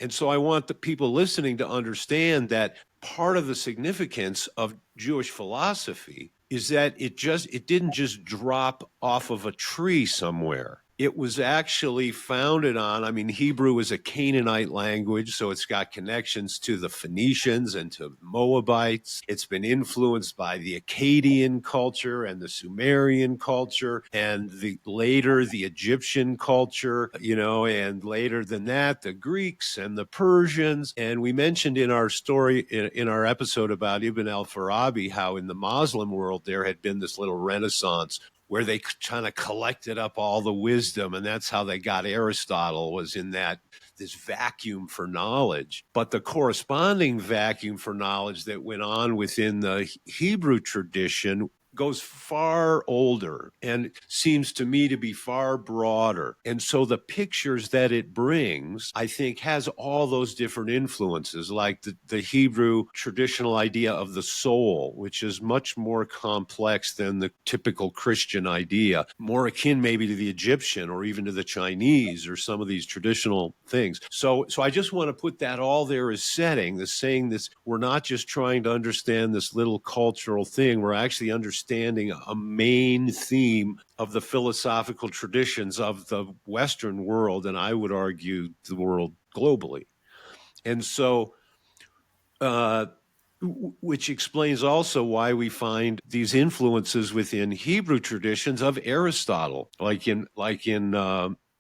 And so I want the people listening to understand that part of the significance of Jewish philosophy is that it didn't just drop off of a tree somewhere. It was actually founded on, I mean, Hebrew is a Canaanite language, so it's got connections to the Phoenicians and to Moabites. It's been influenced by the Akkadian culture and the Sumerian culture, and later the Egyptian culture, and later than that, the Greeks and the Persians. And we mentioned in our story, in our episode about Ibn al-Farabi, how in the Muslim world there had been this little renaissance where they kind of collected up all the wisdom, and that's how they got Aristotle, was in this vacuum for knowledge. But the corresponding vacuum for knowledge that went on within the Hebrew tradition goes far older and seems to me to be far broader. And so the pictures that it brings, I think, has all those different influences, like the Hebrew traditional idea of the soul, which is much more complex than the typical Christian idea, more akin maybe to the Egyptian or even to the Chinese or some of these traditional things. So I just want to put that all there as setting, saying this, we're not just trying to understand this little cultural thing, we're actually understanding a main theme of the philosophical traditions of the Western world, and I would argue the world globally. And so, which explains also why we find these influences within Hebrew traditions of Aristotle, like in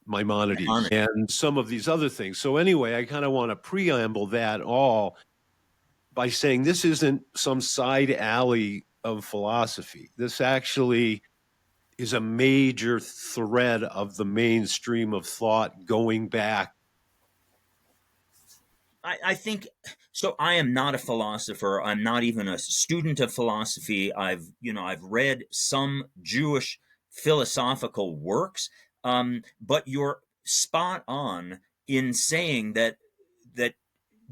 Maimonides and some of these other things. So anyway, I kind of want to preamble that all by saying this isn't some side alley of philosophy. This actually is a major thread of the mainstream of thought going back. I think so. I am not a philosopher. I'm not even a student of philosophy. I've read some Jewish philosophical works, but you're spot on in saying that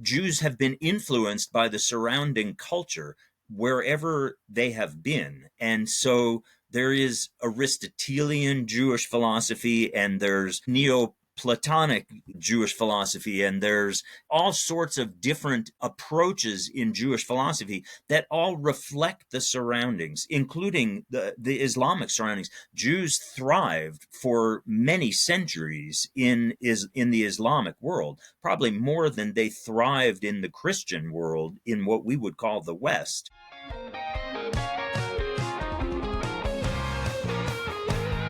Jews have been influenced by the surrounding culture wherever they have been. And so there is Aristotelian Jewish philosophy, and there's Neoplatonic Jewish philosophy, and there's all sorts of different approaches in Jewish philosophy that all reflect the surroundings, including the Islamic surroundings. Jews thrived for many centuries in the Islamic world, probably more than they thrived in the Christian world, in what we would call the West.